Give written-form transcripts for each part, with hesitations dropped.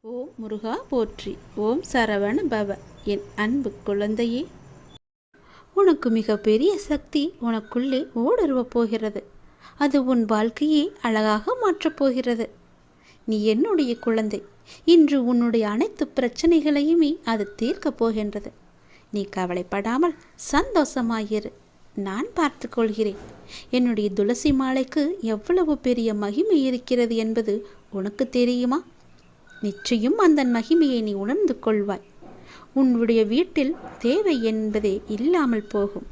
ஓம் முருகா போற்றி. ஓம் சரவண பவ. என் அன்பு குழந்தையே, உனக்கு மிக பெரிய சக்தி உனக்குள்ளே ஊடுருவப் போகிறது. அது உன் வாழ்க்கையை அழகாக மாற்றப் போகிறது. நீ என்னுடைய குழந்தை. இன்று உன்னுடைய அனைத்து பிரச்சனைகளையுமே அது தீர்க்கப் போகின்றது. நீ கவலைப்படாமல் சந்தோஷமாயிரு. நான் பார்த்து கொள்கிறேன். என்னுடைய துளசி மாலைக்கு எவ்வளவு பெரிய மகிமை இருக்கிறது என்பது உனக்கு தெரியுமா? நிச்சயம் அந்த மகிமையை நீ உணர்ந்து கொள்வாய். உன்னுடைய வீட்டில் தேவை என்பதே இல்லாமல் போகும்.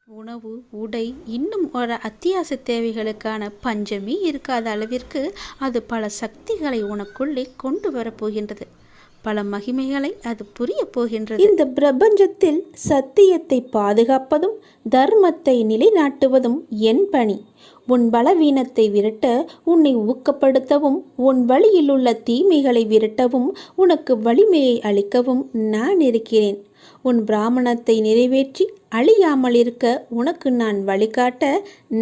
உணவு, உடை, இன்னும் ஒரு அத்தியாவசிய தேவைகளுக்கான பஞ்சமே இருக்காத அளவிற்கு அது பல சக்திகளை உனக்குள்ளே கொண்டு வரப்போகின்றது. பல மகிமைகளை அது புரிய போகின்றது. இந்த பிரபஞ்சத்தில் சத்தியத்தை பாதுகாப்பதும் தர்மத்தை நிலைநாட்டுவதும் என் பணி. உன் பலவீனத்தை விரட்ட, உன்னை ஊக்கப்படுத்தவும், உன் வழியில் உள்ள தீமைகளை விரட்டவும், உனக்கு வலிமையை அளிக்கவும் நான் இருக்கிறேன். உன் பிராமணத்தை நிறைவேற்றி அழியாமல் இருக்க உனக்கு நான் வழிகாட்ட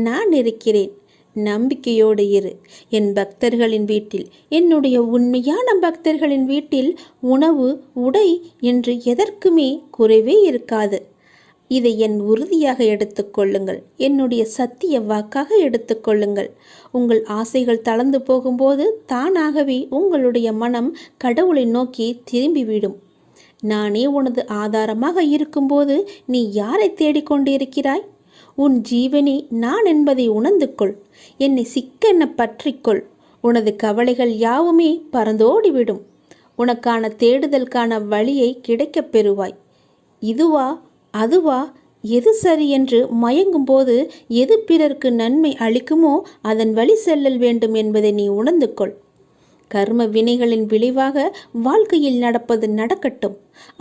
நான் இருக்கிறேன். நம்பிக்கையோடு இரு. என் பக்தர்களின் வீட்டில், என்னுடைய உண்மையான பக்தர்களின் வீட்டில் உணவு, உடை என்று எதற்குமே குறைவே இருக்காது. இதை என் உறுதியாக எடுத்துக்கொள்ளுங்கள். என்னுடைய சத்திய வாக்காக எடுத்துக்கொள்ளுங்கள். உங்கள் ஆசைகள் தளர்ந்து போகும்போது தானாகவே உங்களுடைய மனம் கடவுளை நோக்கி திரும்பிவிடும். நானே உனது ஆதாரமாக இருக்கும்போது நீ யாரை தேடிக்கொண்டிருக்கிறாய்? உன் ஜீவனே நான் என்பதை உணர்ந்து கொள். என்னை சிக்கென பற்றிக்கொள். உனது கவலைகள் யாவுமே பறந்தோடிவிடும். உனக்கான தேடுதலுக்கான வழியை கிடைக்கப் பெறுவாய். இதுவா அதுவா, எது சரி என்று மயங்கும்போது எது பிறர்க்கு நன்மை அளிக்குமோ அதன் வழி செல்லல் வேண்டும் என்பதை நீ உணர்ந்து கொள். கர்ம வினைகளின் விளைவாக வாழ்க்கையில் நடப்பது நடக்கட்டும்.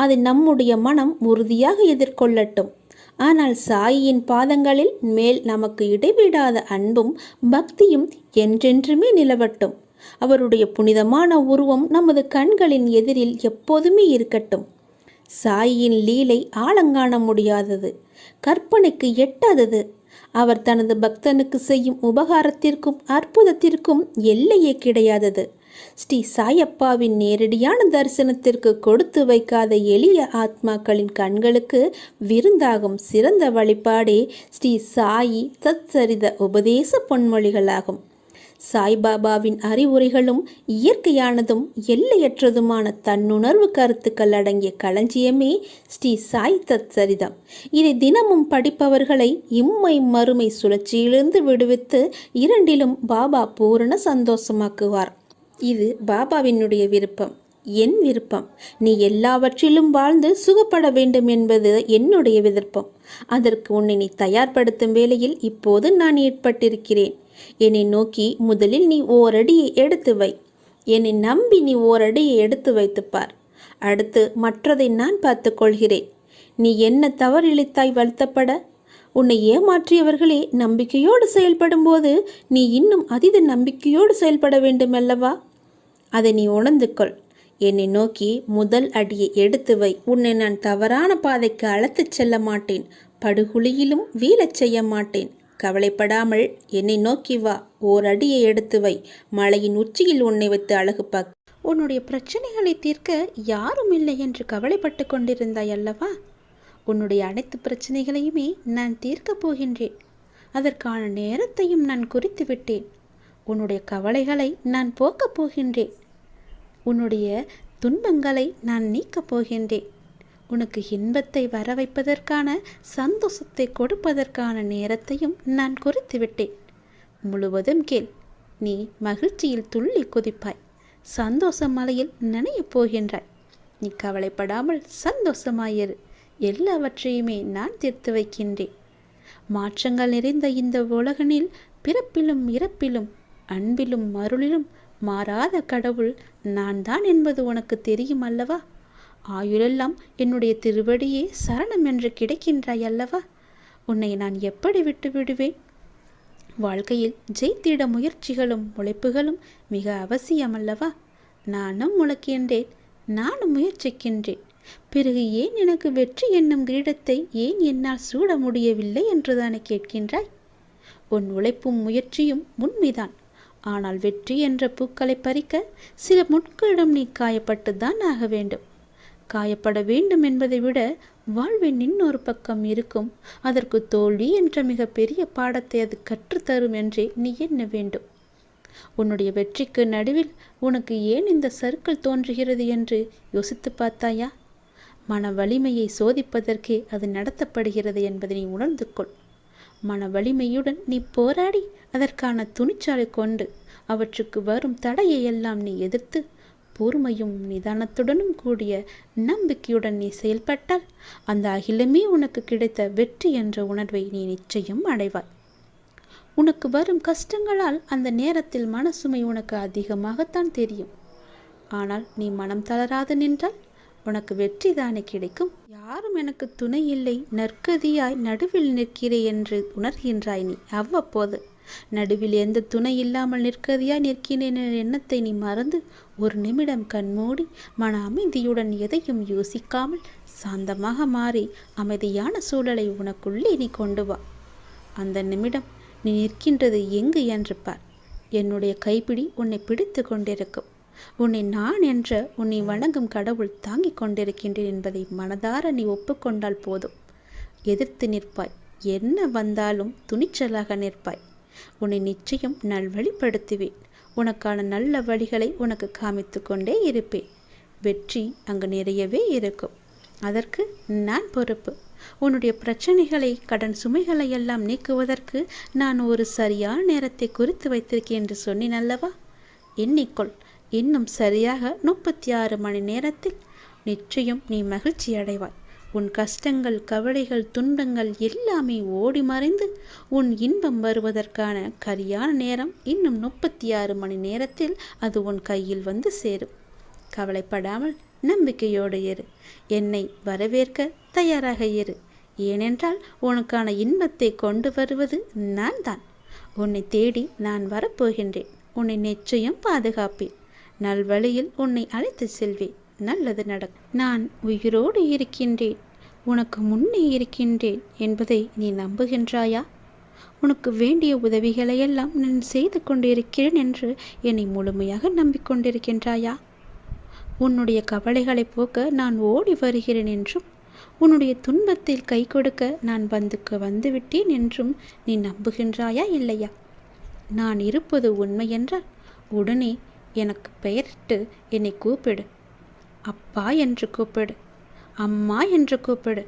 அதை நம்முடைய மனம் உறுதியாக எதிர்கொள்ளட்டும். ஆனால் சாயியின் பாதங்களில் மேல் நமக்கு இடைவிடாத அன்பும் பக்தியும் என்றென்றுமே நிலவட்டும். அவருடைய புனிதமான உருவம் நமது கண்களின் எதிரில் எப்போதுமே இருக்கட்டும். சாயியின் லீலை ஆழங்காண முடியாதது, கற்பனைக்கு எட்டாதது. அவர் தனது பக்தனுக்கு செய்யும் உபகாரத்திற்கும் அற்புதத்திற்கும் எல்லையே கிடையாதது. ஸ்ரீ சாயப்பாவின் நேரடியான தரிசனத்திற்கு கொடுத்து வைக்காத எளிய ஆத்மாக்களின் கண்களுக்கு விருந்தாகும் சிறந்த வழிபாடே ஸ்ரீ சாயி தத்சரித உபதேச பொன்மொழிகளாகும். சாய்பாபாவின் அறிவுரைகளும் இயற்கையானதும் எல்லையற்றதுமான தன்னுணர்வு கருத்துக்கள் அடங்கிய களஞ்சியமே ஸ்ரீ சாய் தத்சரிதம். இதை தினமும் படிப்பவர்களை இம்மை மறுமை சுழற்சியிலிருந்து விடுவித்து இரண்டிலும் பாபா பூரண சந்தோஷமாக்குவார். இது பாபாவினுடைய விருப்பம், என் விருப்பம். நீ எல்லாவற்றிலும் வாழ்ந்து சுகப்பட வேண்டும் என்பது என்னுடைய விருப்பம். அதற்கு உன்னை நீ தயார்படுத்தும் வேளையில் இப்போது நான் ஏற்பட்டிருக்கிறேன். என்னை நோக்கி முதலில் நீ ஓரடியை எடுத்து வை. என்னை நம்பி நீ ஓரடியை எடுத்து வைத்துப்பார். அடுத்து மற்றதை நான் பார்த்து கொள்கிறேன். நீ என்ன தவறிழைத்தாய் வருத்தப்பட? உன்னை ஏமாற்றியவர்களே நம்பிக்கையோடு செயல்படும் போது நீ இன்னும் அதீத நம்பிக்கையோடு செயல்பட வேண்டுமல்லவா? அதை நீ உணர்ந்து கொள். என்னை நோக்கி முதல் அடியை எடுத்து வை. உன்னை நான் தவறான பாதைக்கு அழைத்துச் செல்ல மாட்டேன். படுகுழியிலும் வீழச் செய்ய மாட்டேன். கவலைப்படாமல் என்னை நோக்கி வா. ஓரடியை எடுத்து வை. மலையின் உச்சியில் உன்னை வைத்து அழகு பார்க்க. உன்னுடைய பிரச்சனைகளை தீர்க்க யாரும் இல்லை என்று கவலைப்பட்டு கொண்டிருந்தாய் அல்லவா? உன்னுடைய அனைத்து பிரச்சனைகளையுமே நான் தீர்க்கப் போகின்றேன். அதற்கான நேரத்தையும் நான் குறித்து விட்டேன். உன்னுடைய கவலைகளை நான் போக்கப் போகின்றேன். உன்னுடைய துன்பங்களை நான் நீக்கப் போகின்றேன். உனக்கு இன்பத்தை வர வைப்பதற்கான, சந்தோஷத்தை கொடுப்பதற்கான நேரத்தையும் நான் குறித்து விட்டேன். முழுவதும் கேள். நீ மகிழ்ச்சியில் துள்ளி குதிப்பாய். சந்தோஷ மலையில் நனையப் போகின்றாய். நீ கவலைப்படாமல் சந்தோஷமாயிரு. எல்லாவற்றையுமே நான் தீர்த்து வைக்கின்றேன். மாற்றங்கள் நிறைந்த இந்த உலகனில் பிறப்பிலும் இறப்பிலும் அன்பிலும் அருளிலும் மாறாத கடவுள் நான் தான் என்பது உனக்கு தெரியும் அல்லவா? ஆயுளெல்லாம் என்னுடைய திருவடியே சரணம் என்று கிடைக்கின்றாய் அல்லவா? உன்னை நான் எப்படி விட்டு விடுவேன்? வாழ்க்கையில் ஜெயித்திட முயற்சிகளும் உழைப்புகளும் மிக அவசியமல்லவா? நானும் உழைக்கின்றேன், நானும் முயற்சிக்கின்றேன். பிறகு ஏன் எனக்கு வெற்றி என்னும் கிரீடத்தை ஏன் என்னால் சூட முடியவில்லை என்றுதானே கேட்கின்றாய்? உன் உழைப்பும் முயற்சியும் உண்மைதான். ஆனால் வெற்றி என்ற பூக்களை பறிக்க சில முட்களிடம் நீ காயப்பட்டுத்தான் ஆக வேண்டும். காயப்பட வேண்டும் என்பதை விட வாழ்வின் இன்னொரு பக்கம் இருக்கும். அதற்கு தோல்வி என்ற மிக பெரிய பாடத்தை அது கற்றுத்தரும் என்றே நீ எண்ண வேண்டும். உன்னுடைய வெற்றிக்கு நடுவில் உனக்கு ஏன் இந்த சறுக்கல் தோன்றுகிறது என்று யோசித்து பார்த்தாயா? மன வலிமையை சோதிப்பதற்கே அது நடத்தப்படுகிறது என்பதை நீ உணர்ந்து கொள். மன வலிமையுடன் நீ போராடி அதற்கான துணிச்சலை கொண்டு அவற்றுக்கு வரும் தடையை எல்லாம் நீ எதிர்த்து பொறுமையும் நிதானத்துடனும் கூடிய நம்பிக்கையுடன் நீ செயல்பட்டால் அந்த அகிலமே உனக்கு கிடைத்த வெற்றி என்ற உணர்வை நீ நிச்சயம் அடைவாய். உனக்கு வரும் கஷ்டங்களால் அந்த நேரத்தில் மனசுமை உனக்கு அதிகமாகத்தான் தெரியும். ஆனால் நீ மனம் தளராது நின்றால் உனக்கு வெற்றி தானே கிடைக்கும். யாரும் எனக்கு துணை இல்லை, நற்கதியாய் நடுவில் நிற்கிறே என்று உணர்கின்றாய் நீ. அவ்வப்போது நடுவில் எந்த துணை இல்லாமல் நிற்கதியாய் நிற்கிறேன் என்ற எண்ணத்தை நீ மறந்து ஒரு நிமிடம் கண்மூடி மன அமைதியுடன் எதையும் யோசிக்காமல் சாந்தமாக மாறி அமைதியான சூழலை உனக்குள்ளே நீ கொண்டு வா. அந்த நிமிடம் நீ நிற்கின்றது எங்கு என்று பார். என்னுடைய கைப்பிடி உன்னை பிடித்து கொண்டிருக்கும். உன்னை நான் என்ற உன்னை வணங்கும் கடவுள் தாங்கிக் கொண்டிருக்கின்றேன் என்பதை மனதார நீ ஒப்புக்கொண்டால் போதும். எதிர்த்து நிற்பாய். என்ன வந்தாலும் துணிச்சலாக நிற்பாய். உன்னை நிச்சயம் நல்வழிப்படுத்துவேன். உனக்கான நல்ல வழிகளை உனக்கு காமித்து கொண்டே இருப்பேன். வெற்றி அங்கு நிறையவே இருக்கும். அதற்கு நான் பொறுப்பு. உன்னுடைய பிரச்சனைகளை, கடன் சுமைகளை எல்லாம் நீக்குவதற்கு நான் ஒரு சரியான நேரத்தை குறித்து வைத்திருக்கேன் என்று சொன்னேன் அல்லவா? எண்ணிக்கொள். இன்னும் சரியாக 36 மணி நேரத்தில் நிச்சயம் நீ மகிழ்ச்சி அடைவாய். உன் கஷ்டங்கள், கவலைகள், துன்பங்கள் எல்லாமே ஓடி மறைந்து உன் இன்பம் வருவதற்கான சரியான நேரம் இன்னும் 36 மணி நேரத்தில் அது உன் கையில் வந்து சேரும். கவலைப்படாமல் நம்பிக்கையோடு இரு. என்னை வரவேற்க தயாராக இரு. ஏனென்றால் உனக்கான இன்பத்தை கொண்டு வருவது நான் தான். உன்னை தேடி நான் வரப்போகின்றேன். உன்னை நிச்சயம் பாதுகாப்பேன். நல்வழியில் உன்னை அழைத்து செல்வேன். நல்லது நடக்கும். நான் உயிரோடு இருக்கின்றேன், உனக்கு முன்னே இருக்கின்றேன் என்பதை நீ நம்புகின்றாயா? உனக்கு வேண்டிய உதவிகளையெல்லாம் நான் செய்து கொண்டிருக்கிறேன் என்று என்னை முழுமையாக நம்பிக்கொண்டிருக்கின்றாயா? உன்னுடைய கவலைகளை போக்க நான் ஓடி வருகிறேன் என்றும் உன்னுடைய துன்பத்தில் கை கொடுக்க நான் வந்துவிட்டேன் என்றும் நீ நம்புகின்றாயா இல்லையா? நான் இருப்பது உண்மை என்றால் உடனே எனக்கு பெயரிட்டு என்னை கூப்பிடு. அப்பா என்று கூப்பிடு. அம்மா என்று கூப்பிடு.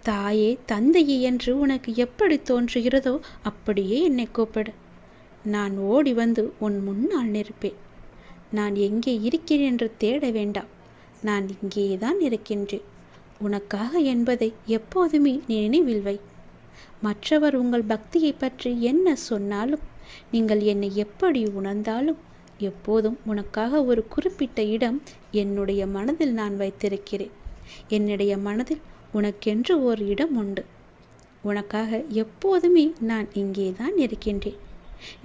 தாயே, தந்தையே என்று உனக்கு எப்படி தோன்றுகிறதோ அப்படியே என்னை கூப்பிடு. நான் ஓடி வந்து உன் முன்னால் நிற்பேன். நான் எங்கே இருக்கிறேன் என்று தேட வேண்டாம். நான் இங்கேதான் இருக்கின்றேன். உனக்காக என்பதை எப்போதுமே நீ நினைவில் வை. மற்றவர் உங்கள் பக்தியை பற்றி என்ன சொன்னாலும், நீங்கள் என்னை எப்படி உணர்ந்தாலும், எப்போதும் உனக்காக ஒரு குறிப்பிட்ட இடம் என்னுடைய மனதில் நான் வைத்திருக்கிறேன். என்னுடைய மனதில் உனக்கென்று ஒரு இடம் உண்டு. உனக்காக எப்போதுமே நான் இங்கே தான் இருக்கின்றேன்.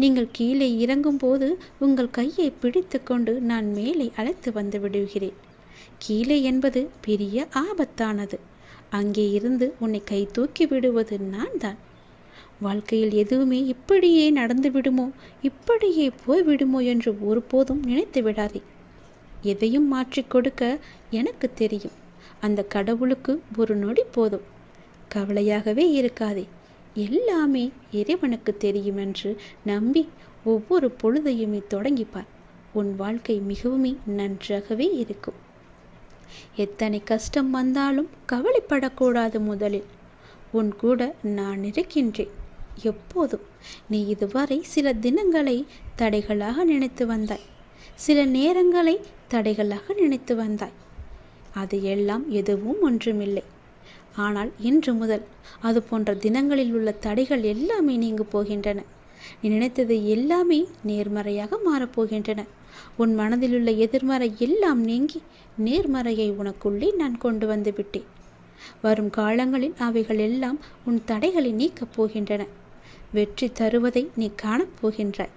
நீங்கள் கீழே இறங்கும்போது உங்கள் கையை பிடித்து கொண்டு நான் மேலே அழைத்து வந்து விடுகிறேன். கீழே என்பது பெரிய ஆபத்தானது. அங்கே இருந்து உன்னை கை தூக்கி விடுவது நான் தான். வாழ்க்கையில் எதுவுமே இப்படியே நடந்து விடுமோ, இப்படியே போய்விடுமோ என்று ஒருபோதும் நினைத்து விடாதே. எதையும் மாற்றி கொடுக்க எனக்கு தெரியும். அந்த கடவுளுக்கு ஒரு நொடி போதும். கவலையாகவே இருக்காதே. எல்லாமே இறைவனுக்கு தெரியும் என்று நம்பி ஒவ்வொரு பொழுதையுமே தொடங்கிப்பார். உன் வாழ்க்கை மிகவும் நன்றாகவே இருக்கும். எத்தனை கஷ்டம் வந்தாலும் கவலைப்படக்கூடாது. முதலில் உன் கூட நான் இருக்கின்றேன் எப்போதும். நீ இதுவரை சில தினங்களை தடைகளாக நினைத்து வந்தாய். சில நேரங்களை தடைகளாக நினைத்து வந்தாய். அது எல்லாம் எதுவும் ஒன்றுமில்லை. ஆனால் இன்று முதல் அது போன்ற தினங்களில் உள்ள தடைகள் எல்லாமே நீங்கு போகின்றன. நீ நினைத்தது எல்லாமே நேர்மறையாக மாறப்போகின்றன. உன் மனதில் உள்ள எதிர்மறை எல்லாம் நீங்கி நேர்மறையை உனக்குள்ளே நான் கொண்டு வந்து விட்டேன். வரும் காலங்களில் அவைகள் எல்லாம் உன் தடைகளை நீக்கப் போகின்றன. வெற்றி தருவதை நீ காணப்போகின்றாய்.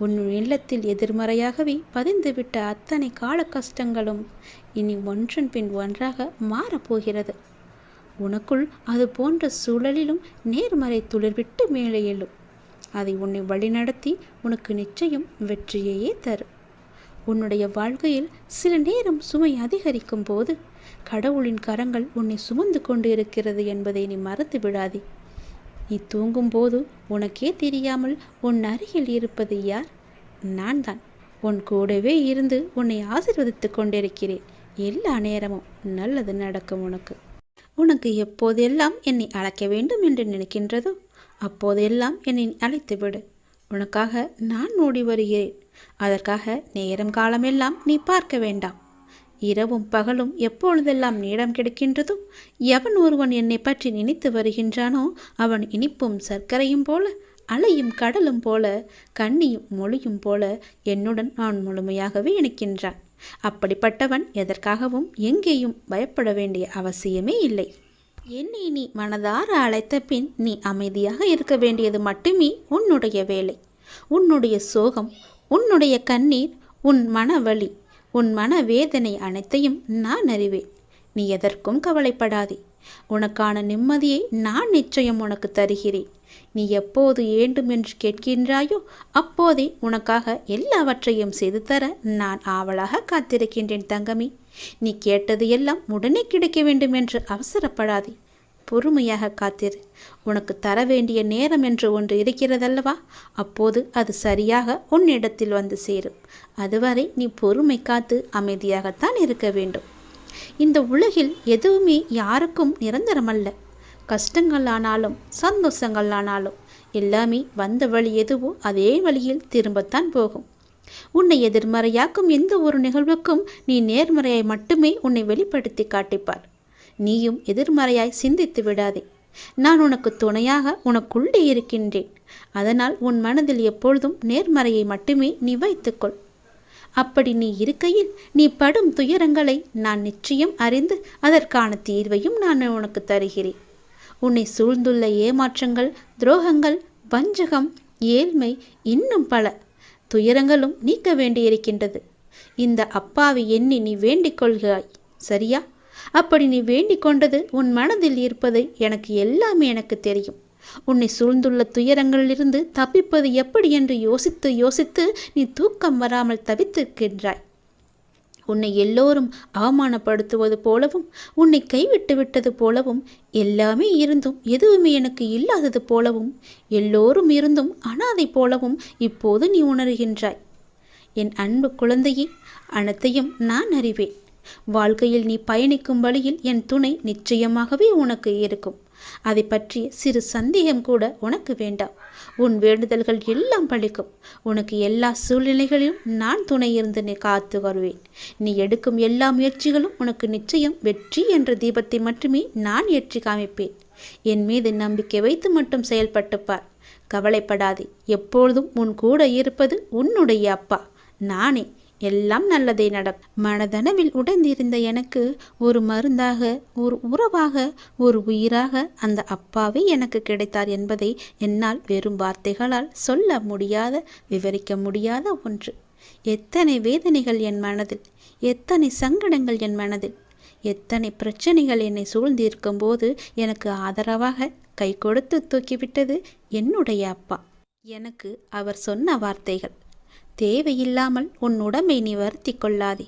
உன் இல்லத்தில் எதிர்மறையாகவே பதிந்துவிட்ட அத்தனை கால கஷ்டங்களும் இனி ஒன்றன் பின் ஒன்றாக மாறப்போகிறது. உனக்குள் அது போன்ற சூழலிலும் நேர்மறை துளிர்விட்டு மேலே எழும். அதை உன்னை வழிநடத்தி உனக்கு நிச்சயம் வெற்றியையே தரும். உன்னுடைய வாழ்க்கையில் சில நேரம் சுமை அதிகரிக்கும் போது கடவுளின் கரங்கள் உன்னை சுமந்து கொண்டு இருக்கிறது என்பதை நீ மறந்து விடாதே. நீ தூங்கும்போது உனக்கே தெரியாமல் உன் அருகில் இருப்பது யார்? நான் தான். உன் கூடவே இருந்து உன்னை ஆசீர்வதித்து கொண்டிருக்கிறேன். எல்லா நேரமும் நல்லது நடக்கும் உனக்கு. உனக்கு எப்போதெல்லாம் என்னை அழைக்க வேண்டும் என்று நினைக்கின்றதோ அப்போதெல்லாம் என்னை அழைத்து விடு. உனக்காக நான் ஓடி வருகிறேன். அதற்காக நேரம் காலமெல்லாம் நீ பார்க்க வேண்டாம். இரவும் பகலும் எப்பொழுதெல்லாம் நேரம் கிடைக்கின்றதோ எவன் ஒருவன் என்னை பற்றி நினைத்து வருகின்றானோ அவன் இனிப்பும் சர்க்கரையும் போல, அலையும் கடலும் போல, கண்ணியும் மொழியும் போல என்னுடன் நான் முழுமையாகவே இணைக்கின்றான். அப்படிப்பட்டவன் எதற்காகவும் எங்கேயும் பயப்பட வேண்டிய அவசியமே இல்லை. என்னை நீ மனதார அழைத்த பின் நீ அமைதியாக இருக்க வேண்டியது மட்டுமே உன்னுடைய வேலை. உன்னுடைய சோகம், உன்னுடைய கண்ணீர், உன் மனவலி, உன் மனவேதனை அனைத்தையும் நான் அறிவேன். நீ எதற்கும் கவலைப்படாதே. உனக்கான நிம்மதியை நான் நிச்சயம் உனக்கு தருகிறேன். நீ எப்போது வேண்டும் என்று கேட்கின்றாயோ அப்போதே உனக்காக எல்லாவற்றையும் செய்து தர நான் ஆவலாக காத்திருக்கின்றேன் தங்கமி. நீ கேட்டது எல்லாம் உடனே கிடைக்க வேண்டும் என்று அவசரப்படாதே. பொறுமையாக காத்திரு. உனக்கு தர வேண்டிய நேரம் என்று ஒன்று இருக்கிறதல்லவா, அப்போது அது சரியாக உன்னிடத்தில் வந்து சேரும். அதுவரை நீ பொறுமை காத்து அமைதியாகத்தான் இருக்க வேண்டும். இந்த உலகில் எதுவுமே யாருக்கும் நிரந்தரமல்ல. கஷ்டங்கள் ஆனாலும் சந்தோஷங்கள் ஆனாலும் எல்லாமே வந்த வழி எதுவோ அதே வழியில் திரும்பத்தான் போகும். உன்னை எதிர்மறையாக்கும் எந்த ஒரு நிகழ்வுக்கும் நீ நேர்மறையாய் மட்டுமே உன்னை வெளிப்படுத்தி காட்டிப்பார். நீயும் எதிர்மறையாய் சிந்தித்து விடாதே. நான் உனக்கு துணையாக உனக்குள்ளே இருக்கின்றேன். அதனால் உன் மனதில் எப்பொழுதும் நேர்மறையை மட்டுமே நீ வைத்துக்கொள். அப்படி நீ இருக்கையில் நீ படும் துயரங்களை நான் நிச்சயம் அறிந்து அதற்கான தீர்வையும் நான் உனக்கு தருகிறேன். உன்னை சூழ்ந்துள்ள ஏமாற்றங்கள், துரோகங்கள், வஞ்சகம், ஏழ்மை, இன்னும் பல துயரங்களும் நீக்க வேண்டியிருக்கின்றது. இந்த அப்பாவை எண்ணி நீ வேண்டிக் கொள்கிறாய், சரியா? அப்படி நீ வேண்டிக் கொண்டது உன் மனதில் இருப்பது எனக்கு தெரியும். உன்னை சூழ்ந்துள்ள துயரங்களிலிருந்து தப்பிப்பது எப்படி என்று யோசித்து யோசித்து நீ தூக்கம் வராமல் தவித்திருக்கின்றாய். உன்னை எல்லோரும் அவமானப்படுத்துவது போலவும், உன்னை கைவிட்டு விட்டது போலவும், எல்லாமே இருந்தும் எதுவுமே எனக்கு இல்லாதது போலவும், எல்லோரும் இருந்தும் அனாதை போலவும் இப்போது நீ உணர்கின்றாய். என் அன்பு குழந்தையே, அனைத்தையும் நான் அறிவேன். வாழ்க்கையில் நீ பயணிக்கும் வழியில் என் துணை நிச்சயமாகவே உனக்கு இருக்கும். அதை பற்றிய சிறு சந்தேகம் கூட உனக்கு வேண்டாம். உன் வேண்டுதல்கள் எல்லாம் பலிக்கும். உனக்கு எல்லா சூழ்நிலைகளிலும் நான் துணை இருந்து நீ காத்து வருவேன். நீ எடுக்கும் எல்லா முயற்சிகளும் உனக்கு நிச்சயம் வெற்றி என்ற தீபத்தை மட்டுமே நான் ஏற்றி காமிப்பேன். என் மீது நம்பிக்கை வைத்து மட்டும் செயல்பட்டுப்பார். கவலைப்படாதே. எப்பொழுதும் உன் கூட இருப்பது உன்னுடைய அப்பா நானே. எல்லாம் நல்லதே நடக்கும். மனதளவில் உடைந்திருந்த எனக்கு ஒரு மருந்தாக, ஒரு உறவாக, ஒரு உயிராக அந்த அப்பாவே எனக்கு கிடைத்தார் என்பதை என்னால் வெறும் வார்த்தைகளால் சொல்ல முடியாத, விவரிக்க முடியாத ஒன்று. எத்தனை வேதனைகள் என் மனதில், எத்தனை சங்கடங்கள் என் மனதில், எத்தனை பிரச்சனைகள் என்னை சூழ்ந்திருக்கும் போது எனக்கு ஆதரவாக கை கொடுத்து தூக்கிவிட்டது என்னுடைய அப்பா. எனக்கு அவர் சொன்ன வார்த்தைகள்: தேவையில்லாமல் உன் உடம்பை நீ வருத்தி கொள்ளாதே.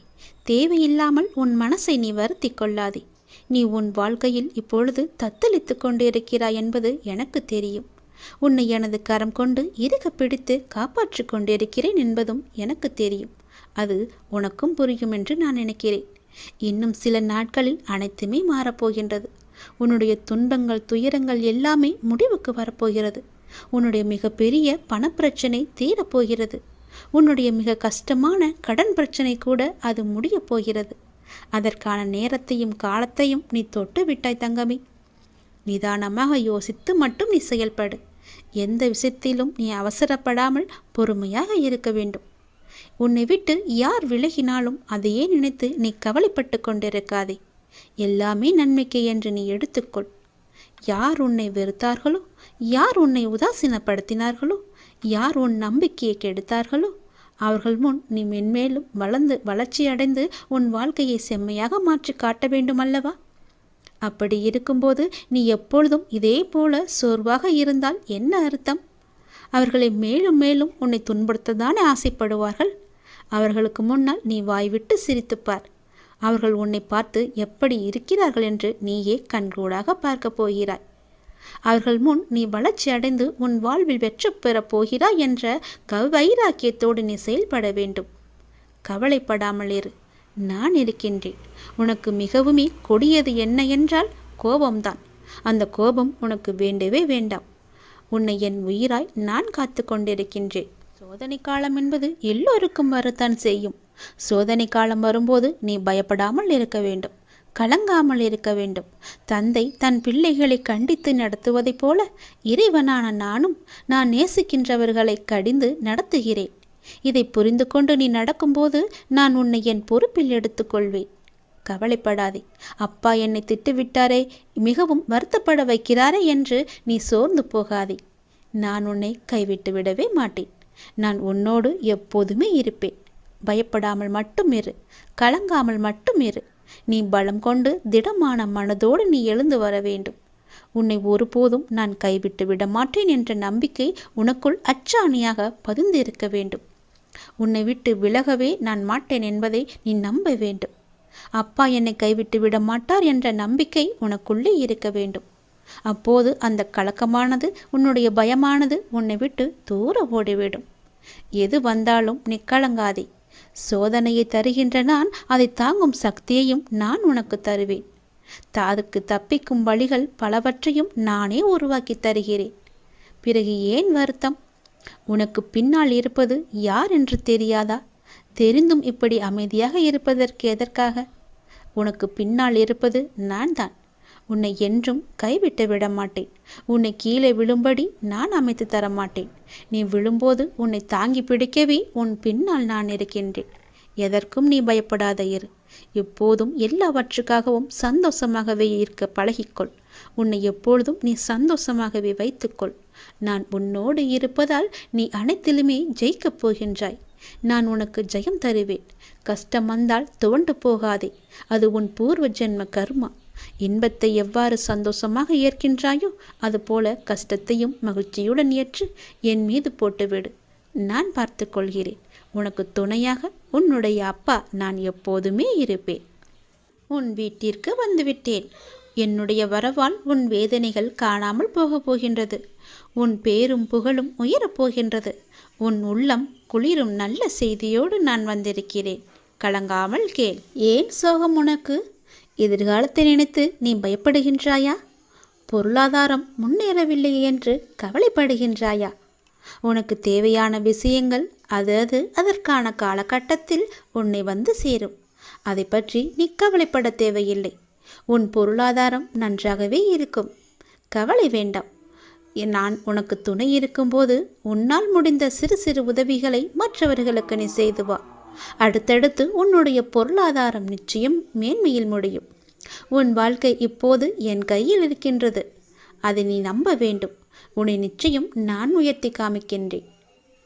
தேவையில்லாமல் உன் மனசை நீ வருத்தி கொள்ளாதே. நீ உன் வாழ்க்கையில் இப்பொழுது தத்தளித்து கொண்டிருக்கிறாய் என்பது எனக்கு தெரியும். உன்னை எனது கரம் கொண்டு இறுக பிடித்து காப்பாற்றி கொண்டிருக்கிறேன் என்பதும் எனக்கு தெரியும். அது உனக்கும் புரியும் என்று நான் நினைக்கிறேன். இன்னும் சில நாட்களில் அனைத்துமே மாறப்போகின்றது. உன்னுடைய துன்பங்கள், துயரங்கள் எல்லாமே முடிவுக்கு வரப்போகிறது. உன்னுடைய மிகப்பெரிய பணப்பிரச்சனை தீரப்போகிறது. உன்னுடைய மிக கஷ்டமான கடன் பிரச்சனை கூட அது முடியப் போகிறது. அதற்கான நேரத்தையும் காலத்தையும் நீ தொட்டு விட்டாய் தங்கமி. நிதானமாக யோசித்து மட்டும் நீ செயல்படு. எந்த விஷயத்திலும் நீ அவசரப்படாமல் பொறுமையாக இருக்க வேண்டும். உன்னை விட்டு யார் விலகினாலும் அதையே நினைத்து நீ கவலைப்பட்டு கொண்டிருக்காதே. எல்லாமே நன்மைக்கு என்று நீ எடுத்துக்கொள். யார் உன்னை வெறுத்தார்களோ, யார் உன்னை உதாசீனப்படுத்தினார்களோ, யார் உன் நம்பிக்கையை கெடுத்தார்களோ அவர்கள் முன் நீ மென்மேலும் வளர்ச்சி அடைந்து உன் வாழ்க்கையை செம்மையாக மாற்றி காட்ட வேண்டும் அல்லவா? அப்படி இருக்கும்போது நீ எப்பொழுதும் இதே போல சோர்வாக இருந்தால் என்ன அர்த்தம்? அவர்களை மேலும் மேலும் உன்னை துன்புறுத்தத்தானே ஆசைப்படுவார்கள். அவர்களுக்கு முன்னால் நீ வாய்விட்டு சிரித்துப்பார். அவர்கள் உன்னை பார்த்து எப்படி இருக்கிறார்கள் என்று நீயே கண்கூடாக பார்க்க போகிறாய். அவர்கள் முன் நீ வளர்ச்சி அடைந்து உன் வாழ்வில் வெற்றி பெறப் போகிறாய் என்ற வைராக்கியத்தோடு நீ செயல்பட வேண்டும். கவலைப்படாமல் இரு, நான் இருக்கின்றேன். உனக்கு மிகவுமே கொடியது என்ன என்றால் கோபம்தான். அந்த கோபம் உனக்கு வேண்டவே வேண்டாம். உன்னை என் உயிராய் நான் காத்து கொண்டிருக்கின்றேன். சோதனை காலம் என்பது எல்லோருக்கும் வரத்தான் செய்யும். சோதனை காலம் வரும்போது நீ பயப்படாமல் இருக்க வேண்டும், கலங்காமல் இருக்க வேண்டும். தந்தை தன் பிள்ளைகளை கண்டித்து நடத்துவதைப் போல இறைவனான நானும் நான் நேசிக்கின்றவர்களை கடிந்து நடத்துகிறேன். இதை புரிந்து கொண்டு நீ நடக்கும்போது நான் உன்னை என் பொறுப்பில் எடுத்துக்கொள்வேன். கவலைப்படாதே. அப்பா என்னை திட்டுவிட்டாரே, மிகவும் வருத்தப்பட வைக்கிறாரே என்று நீ சோர்ந்து போகாதே. நான் உன்னை கைவிட்டு விடவே மாட்டேன். நான் உன்னோடு எப்போதுமே இருப்பேன். பயப்படாமல் மட்டும் இரு, கலங்காமல் மட்டும் இரு. நீ பலம் கொண்டு திடமான மனதோடு நீ எழுந்து வர வேண்டும். உன்னை ஒருபோதும் நான் கைவிட்டு விட மாட்டேன் என்ற நம்பிக்கை உனக்குள் அச்சாணியாக பதிந்திருக்க வேண்டும். உன்னை விட்டு விலகவே நான் மாட்டேன் என்பதை நீ நம்ப வேண்டும். அப்பா என்னை கைவிட்டு விட மாட்டார் என்ற நம்பிக்கை உனக்குள்ளே இருக்க வேண்டும். அப்போது அந்த கலக்கமானது, உன்னுடைய பயமானது உன்னை விட்டு தூர ஓடிவிடும். எது வந்தாலும் நீ கலங்காதே. சோதனையை தருகின்ற நான் அதை தாங்கும் சக்தியையும் நான் உனக்கு தருவேன். அதுக்கு தப்பிக்கும் வழிகள் பலவற்றையும் நானே உருவாக்கி தருகிறேன். பிறகு ஏன் வருத்தம்? உனக்கு பின்னால் இருப்பது யார் என்று தெரியாதா? தெரிந்தும் இப்படி அமைதியாக இருப்பதற்கு எதற்காக? உனக்கு பின்னால் இருப்பது நான் தான். உன்னை என்றும் கைவிட்டு விட மாட்டேன். உன்னை கீழே விழும்படி நான் அமைத்து தர மாட்டேன். நீ விழும்போது உன்னை தாங்கி பிடிக்கவே உன் பின்னால் நான் இருக்கின்றேன். எதற்கும் நீ பயப்படாத இரு. எப்போதும் எல்லாவற்றுக்காகவும் சந்தோஷமாகவே இருக்க பழகிக்கொள். உன்னை எப்பொழுதும் நீ சந்தோஷமாகவே வைத்துக்கொள். நான் உன்னோடு இருப்பதால் நீ அனைத்திலுமே ஜெயிக்கப் போகின்றாய். நான் உனக்கு ஜெயம் தருவேன். கஷ்டம் வந்தால் துவண்டு போகாதே. அது உன் பூர்வ ஜென்ம கர்மா. இன்பத்தை எவ்வாறு சந்தோஷமாக ஏற்கின்றாயோ அதுபோல கஷ்டத்தையும் மகிழ்ச்சியுடன் ஏற்று என் மீது போட்டுவிடு. நான் பார்த்து கொள்கிறேன். உனக்கு துணையாக உன்னுடைய அப்பா நான் எப்போதுமே இருப்பேன். உன் வீட்டிற்கு வந்துவிட்டேன். என்னுடைய வரவால் உன் வேதனைகள் காணாமல் போகப் போகின்றது. உன் பேரும் புகழும் உயரப்போகின்றது. உன் உள்ளம் குளிரும் நல்ல செய்தியோடு நான் வந்திருக்கிறேன். கலங்காமல் கேள். ஏன் சோகம் உனக்கு? எதிர்காலத்தை நினைத்து நீ பயப்படுகின்றாயா? பொருளாதாரம் முன்னேறவில்லை என்று கவலைப்படுகின்றாயா? உனக்கு தேவையான விஷயங்கள் அதற்கான காலகட்டத்தில் உன்னை வந்து சேரும். அதை பற்றி நீ கவலைப்பட தேவையில்லை. உன் பொருளாதாரம் நன்றாகவே இருக்கும். கவலை வேண்டாம். நான் உனக்கு துணை இருக்கும்போது உன்னால் முடிந்த சிறு சிறு உதவிகளை மற்றவர்களுக்கு நீ செய்து வா. அடுத்தடுத்து உன்னுடைய பொருளாதாரம் நிச்சயம் மேன்மையில் முடியும். உன் வாழ்க்கை இப்போது என் கையில் இருக்கின்றது. அதை நீ நம்ப வேண்டும். உன்னை நிச்சயம் நான் உயர்த்தி காமிக்கின்றேன்.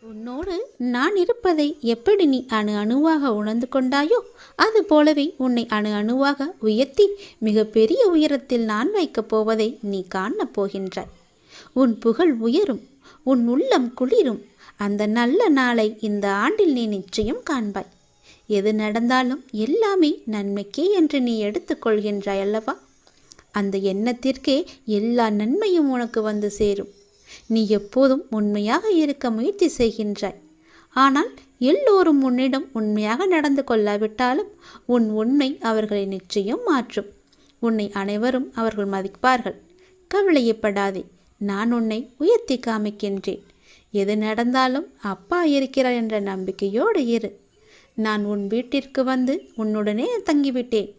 உன்னோடு நான் இருப்பதை எப்படி நீ அணு அணுவாக உணர்ந்து கொண்டாயோ அது போலவே உன்னை அணு அணுவாக உயர்த்தி மிக பெரிய உயரத்தில் நான் வைக்கப் போவதை நீ காணப் போகின்றாய். உன் புகழ் உயரும், உன் உள்ளம் குளிரும். அந்த நல்ல நாளை இந்த ஆண்டில் நீ நிச்சயம் காண்பாய். எது நடந்தாலும் எல்லாமே நன்மைக்கே என்று நீ எடுத்துக்கொள்கின்றாய் அல்லவா? அந்த எண்ணத்திற்கே எல்லா நன்மையும் உனக்கு வந்து சேரும். நீ எப்போதும் உண்மையாக இருக்க முயற்சி செய்கின்றாய். ஆனால் எல்லோரும் உன்னிடம் உண்மையாக நடந்து கொள்ளாவிட்டாலும் உன் உண்மை அவர்களை நிச்சயம் மாற்றும். உன்னை அனைவரும் அவர்கள் மதிப்பார்கள். கவலையப்படாதே. நான் உன்னை உயர்த்தி காமிக்கின்றேன். எது நடந்தாலும் அப்பா இருக்கிறார் என்ற நம்பிக்கையோடு இரு. நான் உன் வீட்டிற்கு வந்து உன்னுடனே தங்கிவிட்டேன்.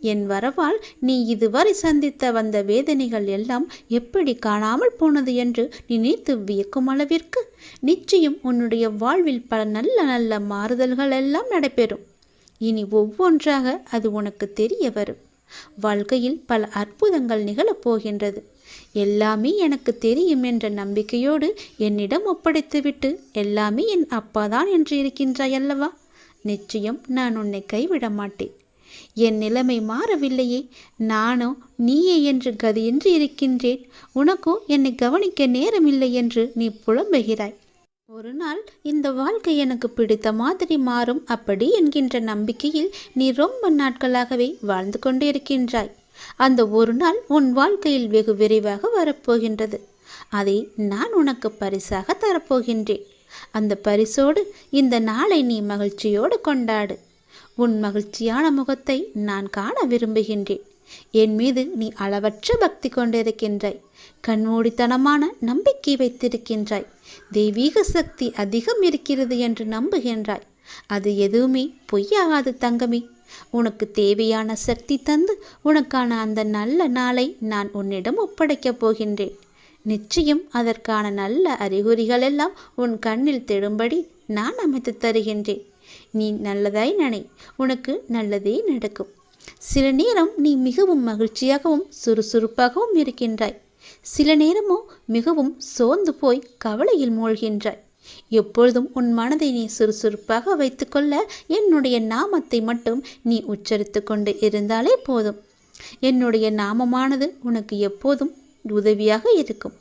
என் வரவால் நீ இதுவரை சந்தித்த வந்த வேதனைகள் எல்லாம் எப்படி காணாமல் போனது என்று நினைத்து வியக்கும் அளவிற்கு நிச்சயம் உன்னுடைய வாழ்வில் பல நல்ல நல்ல மாறுதல்கள் எல்லாம் நடைபெறும். இனி ஒவ்வொன்றாக அது உனக்கு தெரிய வரும். வாழ்க்கையில் பல அற்புதங்கள் நிகழப்போகின்றது. எல்லாமே எனக்கு தெரியும் என்ற நம்பிக்கையோடு என்னிடம் ஒப்படைத்துவிட்டு எல்லாமே என் அப்பாதான் என்று இருக்கின்றாய் அல்லவா? நிச்சயம் நான் உன்னை கைவிட மாட்டேன். என் நிலைமை மாறவில்லையே, நானோ நீயே என்று கதியின்றி இருக்கின்றேன். உனக்கோ என்னை கவனிக்க நேரமில்லை என்று நீ புலம்புகிறாய். ஒரு நாள் இந்த வாழ்க்கை எனக்கு பிடித்த மாதிரி மாறும் அப்படி என்கின்ற நம்பிக்கையில் நீ ரொம்ப நாட்களாகவே வாழ்ந்து கொண்டிருக்கின்றாய். அந்த ஒரு நாள் உன் வாழ்க்கையில் வெகு விரைவாக வரப்போகின்றது. அதை நான் உனக்கு பரிசாக தரப்போகின்றேன். அந்த பரிசோடு இந்த நாளை நீ மகிழ்ச்சியோடு கொண்டாடு. உன் மகிழ்ச்சியான முகத்தை நான் காண விரும்புகின்றேன். என் மீது நீ அளவற்ற பக்தி கொண்டிருக்கின்றாய். கண்மூடித்தனமான நம்பிக்கை வைத்திருக்கின்றாய். தெய்வீக சக்தி அதிகம் இருக்கிறது என்று நம்புகின்றாய். அது எதுவுமே பொய்யாகாது தங்கமே. உனக்கு தேவையான சக்தி தந்து உனக்கான அந்த நல்ல நாளை நான் உன்னிடம் ஒப்படைக்கப் போகின்றேன். நிச்சயம் அதற்கான நல்ல அறிகுறிகள் எல்லாம் உன் கண்ணில் தெடும்படி நான் அமைத்து தருகின்றேன். நீ நல்லதாய் நினை, உனக்கு நல்லதே நடக்கும். சில நேரம் நீ மிகவும் மகிழ்ச்சியாகவும் சுறுசுறுப்பாகவும் இருக்கின்றாய். சில நேரமோ மிகவும் சோர்ந்து போய் கவலையில் மூழ்கின்றாய். எப்பொழுதும் உன் மனதை நீ சுறுசுறுப்பாக வைத்துக்கொள்ள என்னுடைய நாமத்தை மட்டும் நீ உச்சரித்து கொண்டு இருந்தாலே போதும். என்னுடைய நாமமானது உனக்கு எப்போதும் உதவியாக இருக்கும்.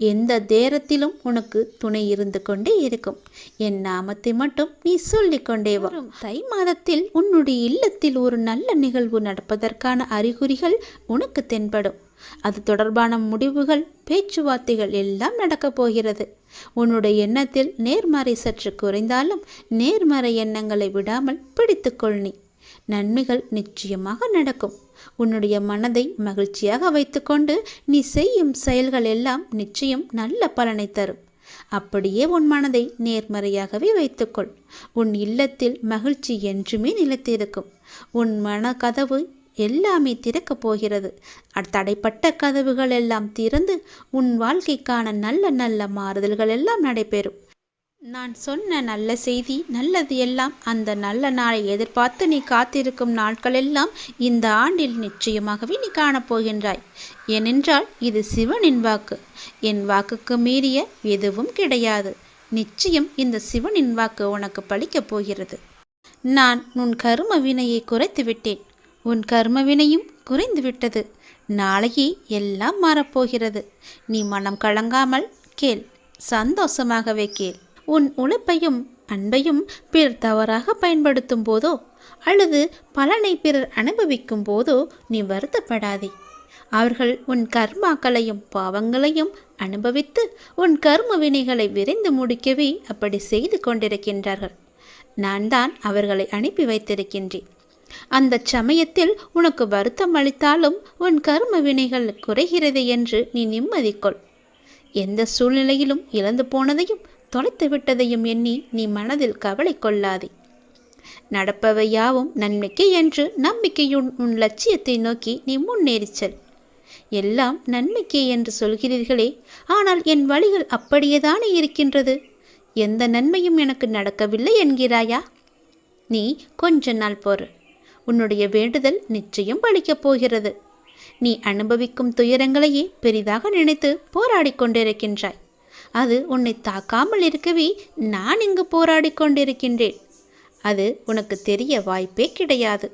எந்த நேரத்திலும் உனக்கு துணை இருந்து கொண்டே இருக்கும். என் நாமத்தை மட்டும் நீ சொல்லிக்கொண்டே வா. தை மாதத்தில் உன்னுடைய இல்லத்தில் ஒரு நல்ல நிகழ்வு நடப்பதற்கான அறிகுறிகள் உனக்கு தென்படும். அது தொடர்பான முடிவுகள், பேச்சுவார்த்தைகள் எல்லாம் நடக்கப் போகிறது. உன்னுடைய எண்ணத்தில் நேர்மறை சற்று குறைந்தாலும் நேர்மறை எண்ணங்களை விடாமல் பிடித்துக்கொள். நீ நன்மைகள் நிச்சயமாக நடக்கும். உன்னுடைய மனதை மகிழ்ச்சியாக வைத்துக்கொண்டு நீ செய்யும் செயல்கள் எல்லாம் நிச்சயம் நல்ல பலனை தரும். அப்படியே உன் மனதை நேர்மறையாகவே வைத்துக்கொள். உன் இல்லத்தில் மகிழ்ச்சி என்றுமே நிலைத்திருக்கும். உன் மன கதவு எல்லாமே திறக்கப் போகிறது. தடைப்பட்ட கதவுகள் எல்லாம் திறந்து உன் வாழ்க்கைக்கான நல்ல நல்ல மாறுதல்கள் எல்லாம் நடைபெறும். நான் சொன்ன நல்ல செய்தி, நல்லது எல்லாம் அந்த நல்ல நாளை எதிர்பார்த்து நீ காத்திருக்கும் நாட்களெல்லாம் இந்த ஆண்டில் நிச்சயமாகவே நீ காணப்போகின்றாய். ஏனென்றால் இது சிவனின் வாக்கு. என் வாக்குக்கு மீறிய எதுவும் கிடையாது. நிச்சயம் இந்த சிவனின் வாக்கு உனக்கு பலிக்கப் போகிறது. நான் உன் கர்ம வினையை குறைத்து விட்டேன். உன் கர்ம வினையும் குறைந்து விட்டது. நாளையே எல்லாம் மாறப்போகிறது. நீ மனம் கலங்காமல் கேள், சந்தோஷமாகவே கேள். உன் உழைப்பையும் அன்பையும் பிறர் தவறாக பயன்படுத்தும் போதோ அல்லது பலனை பிறர் அனுபவிக்கும் போதோ நீ வருத்தப்படாதே. அவர்கள் உன் கர்மாக்களையும் பாவங்களையும் அனுபவித்து உன் கர்ம வினைகளை விரைந்து முடிக்கவே அப்படி செய்து கொண்டிருக்கின்றார்கள். நான் தான் அவர்களை அனுப்பி வைத்திருக்கின்றேன். அந்த சமயத்தில் உனக்கு வருத்தம் அளித்தாலும் உன் கர்ம வினைகள் குறைகிறது என்று நீ நிம்மதிக்கொள். எந்த சூழ்நிலையிலும் இழந்து போனதையும் தொலைத்து விட்டதையும் எண்ணி நீ மனதில் கவலை கொள்ளாதே. நடப்பவை யாவும் நன்மைக்கு என்று நம்பிக்கையுன் உன் லட்சியத்தை நோக்கி நீ முன்னேறிச் செல். எல்லாம் நன்மைக்கே என்று சொல்கிறீர்களே, ஆனால் என் வழிகள் அப்படியேதானே இருக்கின்றது. எந்த நன்மையும் எனக்கு நடக்கவில்லை என்கிறாயா? நீ கொஞ்ச நாள் பொறு. உன்னுடைய வேண்டுதல் நிச்சயம் பலிக்கப் போகிறது. நீ அனுபவிக்கும் துயரங்களையே பெரிதாக நினைத்து போராடி கொண்டிருக்கின்றாய். அது உன்னை தாக்காமல் இருக்கவே நான் இங்கு போராடி கொண்டிருக்கின்றேன். அது உனக்கு தெரிய வாய்ப்பே கிடையாது.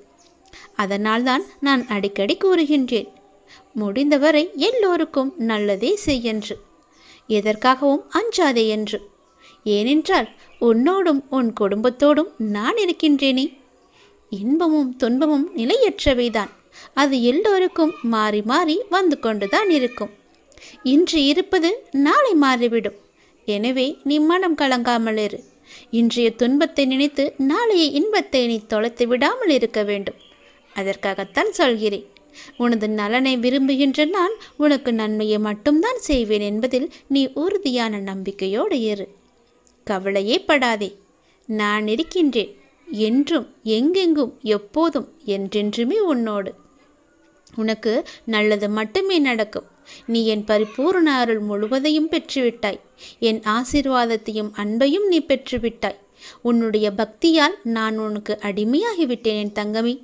அதனால்தான் நான் அடிக்கடி கூறுகின்றேன், முடிந்தவரை எல்லோருக்கும் நல்லதே செய்யென்று, எதற்காகவும் அஞ்சாதே என்று. ஏனென்றால் உன்னோடும் உன் குடும்பத்தோடும் நான் இருக்கின்றேனே. இன்பமும் துன்பமும் நிலையற்றவைதான். அது எல்லோருக்கும் மாறி மாறி வந்து கொண்டுதான் இருக்கும். இன்று இருப்பது நாளை மாறிவிடும். எனவே நீ மனம் கலங்காமல் இரு. இன்றைய துன்பத்தை நினைத்து நாளைய இன்பத்தை நீ தொலைத்து விடாமல் இருக்க வேண்டும். அதற்காகத்தான் சொல்கிறேன். உனது நலனை விரும்புகின்ற நான் உனக்கு நன்மையை மட்டும்தான் செய்வேன் என்பதில் நீ உறுதியான நம்பிக்கையோடு இரு. கவலையே படாதே. நான் இருக்கின்றேன். என்றும் எங்கெங்கும் எப்போதும் என்றென்றுமே உன்னோடு. உனக்கு நல்லது மட்டுமே நடக்கும். நீ என் பரிபூர்ண அருள் முழுவதையும் பெற்றுவிட்டாய். என் ஆசீர்வாதத்தையும் அன்பையும் நீ பெற்றுவிட்டாய். உன்னுடைய பக்தியால் நான் உனக்கு அடிமையாகிவிட்டேன் என் தங்கமே.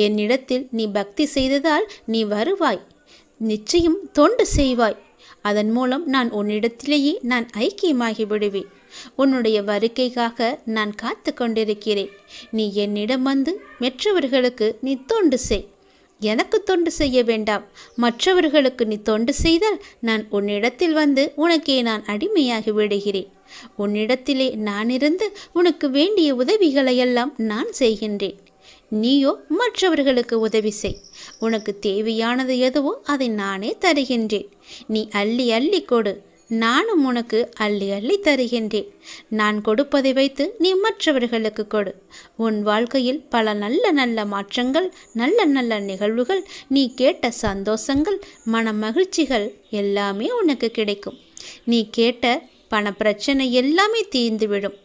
என்னிடத்தில் நீ பக்தி செய்ததால் நீ வருவாய். நிச்சயம் தொண்டு செய்வாய். அதன் மூலம் நான் உன்னிடத்திலேயே நான் ஐக்கியமாகி விடுவேன். உன்னுடைய வருகைக்காக நான் காத்து கொண்டிருக்கிறேன். நீ என்னிடம் வந்து மற்றவர்களுக்கு நீ தொண்டு செய். எனக்கு தொண்டு செய்ய வேண்டாம். மற்றவர்களுக்கு நீ தொண்டு செய்தால் நான் உன்னிடத்தில் வந்து உனக்கே நான் அடிமையாகி விடுகிறேன். உன்னிடத்திலே நான் இருந்து உனக்கு வேண்டிய உதவிகளையெல்லாம் நான் செய்கின்றேன். நீயோ மற்றவர்களுக்கு உதவி செய். உனக்கு தேவையானது எதுவோ அதை நானே தருகின்றேன். நீ அள்ளி அள்ளி கொடு, நானும் உனக்கு அள்ளி அள்ளி தருகின்றேன். நான் கொடுப்பதை வைத்து நீ மற்றவர்களுக்கு கொடு. உன் வாழ்க்கையில் பல நல்ல நல்ல மாற்றங்கள், நல்ல நல்ல நிகழ்வுகள், நீ கேட்ட சந்தோஷங்கள், மன மகிழ்ச்சிகள் எல்லாமே உனக்கு கிடைக்கும். நீ கேட்ட பண பிரச்சனை எல்லாமே தீர்ந்துவிடும்.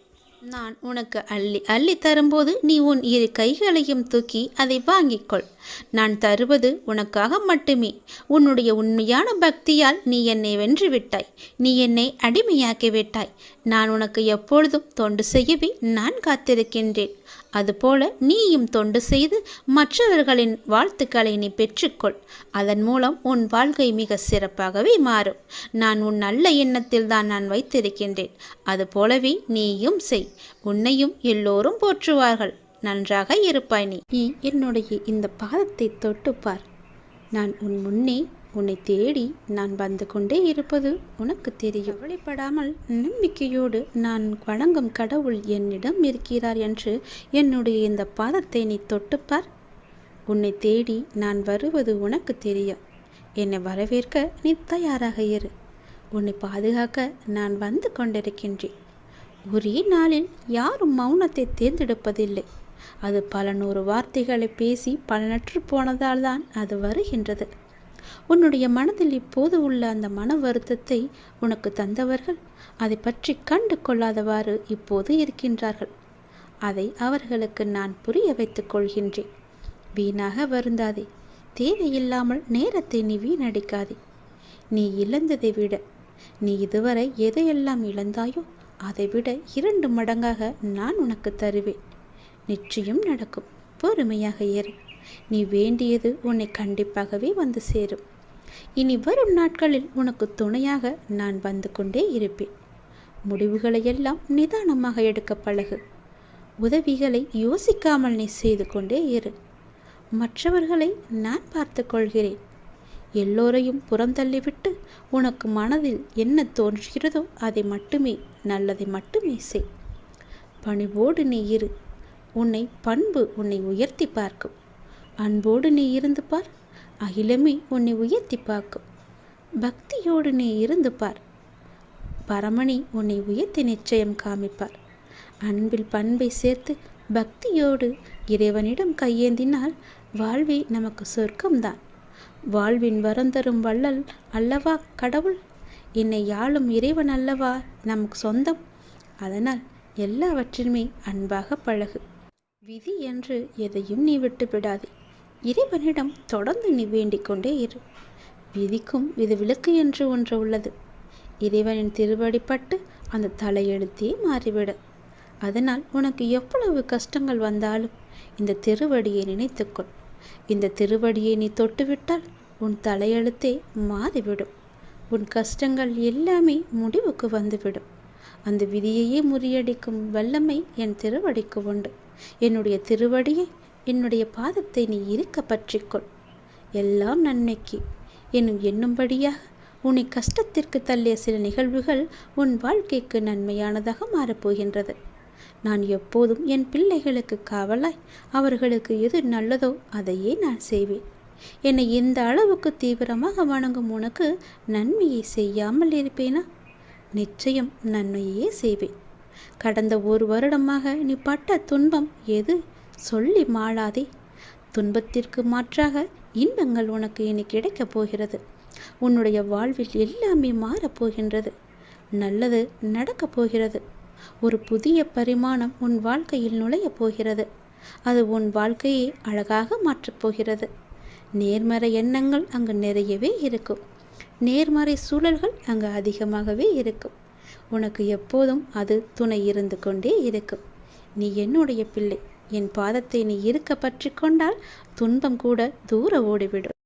நான் உனக்கு அள்ளி அள்ளி தரும்போது நீ உன் இரு கைகளையும் தூக்கி அதை வாங்கிக்கொள். நான் தருவது உனக்காக மட்டுமே. உன்னுடைய உண்மையான பக்தியால் நீ என்னை வென்று விட்டாய். நீ என்னை அடிமையாக்கி விட்டாய். நான் உனக்கு எப்பொழுதும் தொண்டு செய்யவே நான் காத்திருக்கின்றேன். அதுபோல நீயும் தொண்டு செய்து மற்றவர்களின் வாழ்த்துக்களை நீ பெற்றுக்கொள். அதன் மூலம் உன் வாழ்க்கை மிக சிறப்பாகவே மாறும். நான் உன் நல்ல எண்ணத்தில் தான் நான் வைத்திருக்கின்றேன். அதுபோலவே நீயும் செய். உன்னையும் எல்லோரும் போற்றுவார்கள். நன்றாக இருப்பாய். நீ என்னுடைய இந்த பாதத்தை தொட்டுப்பார். நான் உன் முன்னே உன்னை தேடி நான் வந்து கொண்டே இருப்பது உனக்கு தெரியும். கவலைப்படாமல் நம்பிக்கையோடு நான் வணங்கும் கடவுள் என்னிடம் இருக்கிறார் என்று என்னுடைய இந்த பாதத்தை நீ தொட்டுப்பார். உன்னை தேடி நான் வருவது உனக்கு தெரியும். என்னை வரவேற்க நீ தயாராக இரு. உன்னை பாதுகாக்க நான் வந்து கொண்டிருக்கின்றேன். ஒரே நாளில் யாரும் மௌனத்தை தேர்ந்தெடுப்பதில்லை. அது பல நூறு வார்த்தைகளை பேசி பலனற்று போனதால் தான் அது வருகின்றது. உன்னுடைய மனதில் இப்போது உள்ள அந்த மன வருத்தத்தை உனக்கு தந்தவர்கள் அதை பற்றி கண்டு கொள்ளாதவாறு இப்போது இருக்கின்றார்கள். அதை அவர்களுக்கு நான் புரிய வைத்துக் கொள்கின்றேன். வீணாக வருந்தாதே. தேவையில்லாமல் நேரத்தை நீ வீணடிக்காதே. நீ இழந்ததை விட நீ இதுவரை எதையெல்லாம் இழந்தாயோ அதைவிட 2 மடங்காக நான் உனக்கு தருவேன். நிச்சயம் நடக்கும். பொறுமையாக இரு. நீ வேண்டியது உன்னை கண்டிப்பாகவே வந்து சேரும். இனி வரும் நாட்களில் உனக்கு துணையாக நான் வந்து கொண்டே இருப்பேன். முடிவுகளையெல்லாம் நிதானமாக எடுக்க பழகு. உதவிகளை யோசிக்காமல் நீ செய்து கொண்டே இரு. மற்றவர்களை நான் பார்த்து கொள்கிறேன். எல்லோரையும் புறந்தள்ளிவிட்டு உனக்கு மனதில் என்ன தோன்றுகிறதோ அதை மட்டுமே, நல்லதை மட்டுமே செய். பணிவோடு நீ இரு. உன்னை பண்பு உன்னை உயர்த்தி பார்க்கும். அன்போடு நீ இருந்து பார். அகிலமே உன்னை உயர்த்தி பார்க்கும். பக்தியோடு நீ இருந்து பார். பரமணி உன்னை உயர்த்தி நிச்சயம் காமிப்பார். அன்பில் பண்பை சேர்த்து பக்தியோடு இறைவனிடம் கையேந்தினால் வாழ்வே நமக்கு சொர்க்கம்தான். வாழ்வின் வரம் தரும் வள்ளல் அல்லவா கடவுள். என்னை யாழும் இறைவன் அல்லவா நமக்கு சொந்தம். அதனால் எல்லாவற்றிலுமே அன்பாக பழகு. விதி என்று எதையும் நீ விட்டுவிடாதே. இறைவனிடம் தொடர்ந்து நீ வேண்டிக் கொண்டே இரு. விதிக்கும் விதிவிலக்கு என்று ஒன்று உள்ளது. இறைவனின் திருவடிப்பட்டு அந்த தலையெழுத்தே மாறிவிட. அதனால் உனக்கு எவ்வளவு கஷ்டங்கள் வந்தாலும் இந்த திருவடியை நினைத்துக்கொள். இந்த திருவடியை நீ தொட்டுவிட்டால் உன் தலையெழுத்தே மாறிவிடும். உன் கஷ்டங்கள் எல்லாமே முடிவுக்கு வந்துவிடும். அந்த விதியையே முறியடிக்கும் வல்லமை என் திருவடிக்கு உண்டு. என்னுடைய திருவடியை, என்னுடைய பாதத்தை நீ இருக்க பற்றிக்கொள். எல்லாம் நன்மைக்கு எண்ணும்படியாக உன்னை கஷ்டத்திற்கு தள்ளிய சில நிகழ்வுகள் உன் வாழ்க்கைக்கு நன்மையானதாக மாறப்போகின்றது. நான் எப்போதும் என் பிள்ளைகளுக்கு காவலாய் அவர்களுக்கு எது நல்லதோ அதையே நான் செய்வேன். என்னை இந்த அளவுக்கு தீவிரமாக வணங்கும் உனக்கு நன்மையை செய்யாமல் இருப்பேனா? நிச்சயம் நன்மையே செய்வேன். கடந்த 1 வருடமாக நீ பட்ட துன்பம் எது சொல்லி மாளாதே. துன்பத்திற்கு மாற்றாக இன்பங்கள் உனக்கு இனி கிடைக்கப் போகிறது. உன்னுடைய வாழ்வில் எல்லாமே மாறப்போகின்றது. நல்லது நடக்கப் போகிறது. ஒரு புதிய பரிமாணம் உன் வாழ்க்கையில் நுழையப் போகிறது. அது உன் வாழ்க்கையை அழகாக மாற்றப் போகிறது. நேர்மறை எண்ணங்கள் அங்கு நிறையவே இருக்கும். நேர்மறை சூழல்கள் அங்கு அதிகமாகவே இருக்கும். உனக்கு எப்போதும் அது துணை இருந்து கொண்டே இருக்கும். நீ என்னுடைய பிள்ளை. என் பாதத்தை நீ இருக்க பற்றி கொண்டால் துன்பம் கூட தூர ஓடிவிடும்.